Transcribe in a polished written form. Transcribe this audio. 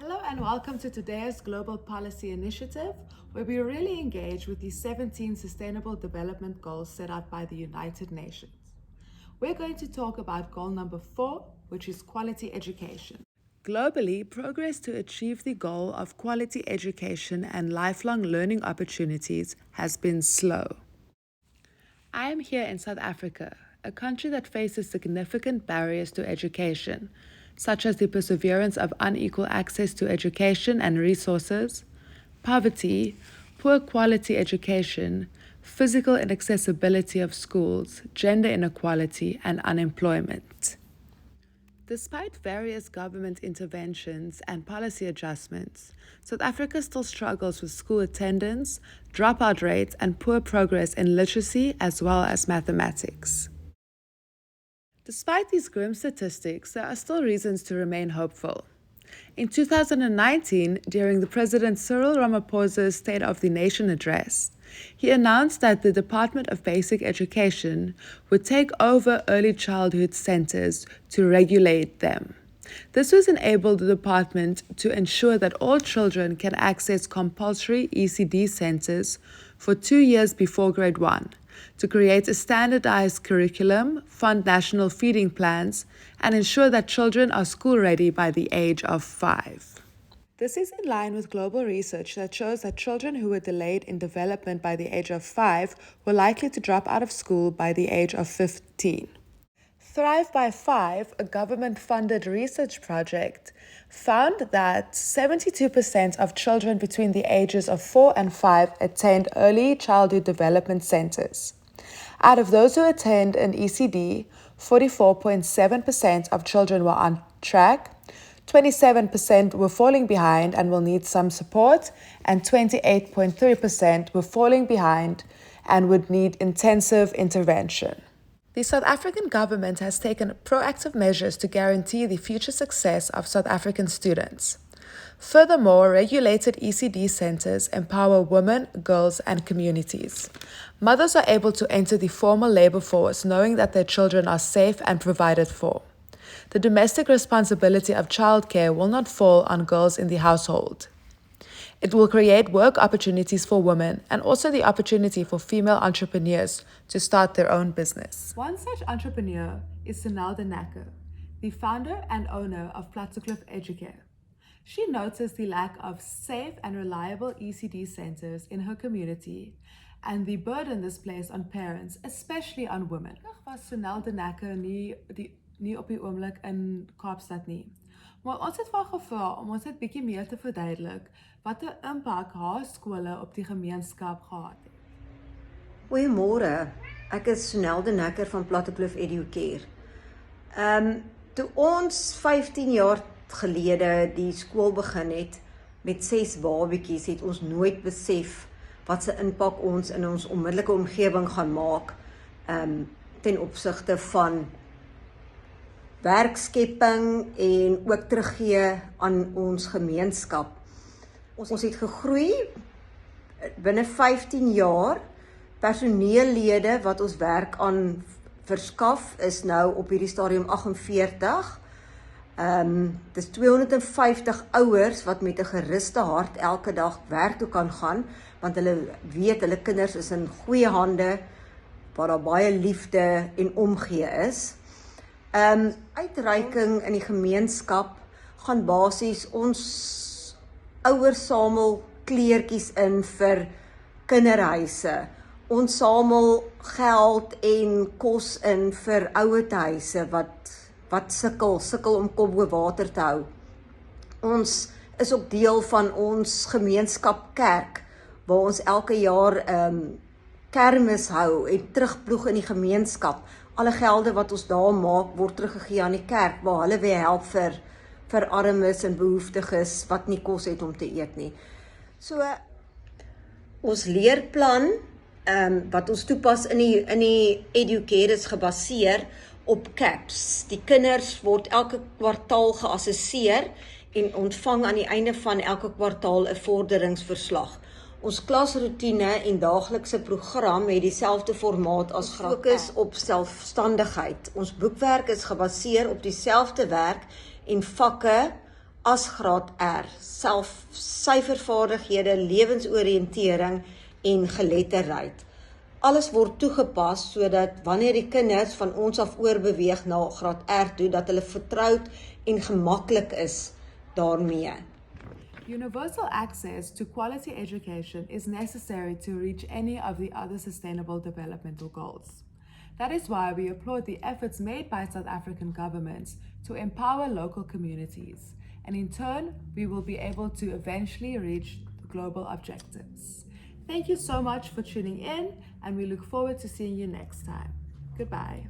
Hello and welcome to Tod'Aérs Global Policy Initiative, where we really engage with the 17 Sustainable Development Goals set out by the United Nations. We're going to talk about goal number 4, which is quality education. Globally, progress to achieve the goal of quality education and lifelong learning opportunities has been slow. I am here in South Africa, a country that faces significant barriers to education, such as the perseverance of unequal access to education and resources, poverty, poor quality education, physical inaccessibility of schools, gender inequality, and unemployment. Despite various government interventions and policy adjustments, South Africa still struggles with school attendance, dropout rates, and poor progress in literacy as well as mathematics. Despite these grim statistics, there are still reasons to remain hopeful. In 2019, during the President Cyril Ramaphosa's State of the Nation address, he announced that the Department of Basic Education would take over early childhood centers to regulate them. This would enable the department to ensure that all children can access compulsory ECD centers for 2 years before grade 1, to create a standardized curriculum, fund national feeding plans, and ensure that children are school-ready by the age of 5. This is in line with global research that shows that children who were delayed in development by the age of 5 were likely to drop out of school by the age of 15. Thrive by 5, a government-funded research project, found that 72% of children between the ages of 4 and 5 attend early childhood development centers. Out of those who attend an ECD, 44.7% of children were on track, 27% were falling behind and will need some support, and 28.3% were falling behind and would need intensive intervention. The South African government has taken proactive measures to guarantee the future success of South African students. Furthermore, regulated ECD centers empower women, girls, and communities. Mothers are able to enter the formal labor force knowing that their children are safe and provided for. The domestic responsibility of childcare will not fall on girls in the household. It will create work opportunities for women and also the opportunity for female entrepreneurs to start their own business. One such entrepreneur is Tod'Aérs, the founder and owner of Educare. She noticed the lack of safe and reliable ECD centers in her community and the burden this placed on parents, especially on women. Was Tod'Aérs nie op die oomblik in Kaapstad nie. Maar ons het vir gevra om ons net bietjie meer te verduidelik wat 'n impak haar skole op die gemeenskap gehad het. Goeiemôre. Ek is Tod'Aérs van Educare. Toe ons 15 jaar gelede die skool begin het met 6 babatjies, het ons nooit besef wat se impak ons in ons onmiddellike omgewing gaan maak ten opsigte van werkskepping en ook teruggee aan ons gemeenskap. Ons het gegroei binne 15 jaar. Personeellede wat ons werk aan verskaf is nou op hierdie stadium 48. Dis 250 ouers wat met 'n geruste hart elke dag werk toe kan gaan, want hulle weet hulle kinders is in goeie hande waar daar baie liefde en omgee is. Uitreiking in die gemeenskap gaan basies ons ouers samel kleertjies in vir kinderhuise. Ons samel geld en kos in vir ouerhuise wat sukkel om kop bo water te hou. Ons is ook deel van ons gemeenskap kerk, waar ons elke jaar kermis hou en terugploeg in die gemeenskap. Alle gelde wat ons daar maak, word teruggegee aan die kerk, waar hulle weer help vir armes en behoeftiges wat nie kos het om te eet nie. So, ons leerplan wat ons toepas in die Educare is gebaseer op CAPS. Die kinders word elke kwartaal geassesseer en ontvang aan die einde van elke kwartaal 'n vorderingsverslag. Ons klasroutine en daaglikse program het dieselfde formaat as fokus op selfstandigheid. Ons boekwerk is gebaseer op dieselfde werk en vakke as graad R, syfervaardighede, lewensoriëntering en geletterdheid. Alles word toegepas sodat wanneer die kinders van ons af oorbeweeg na graad R toe, dat hulle vertroud en gemaklik is daarmee. Universal access to quality education is necessary to reach any of the other sustainable developmental goals. That is why we applaud the efforts made by South African governments to empower local communities, and in turn, we will be able to eventually reach the global objectives. Thank you so much for tuning in, and we look forward to seeing you next time. Goodbye.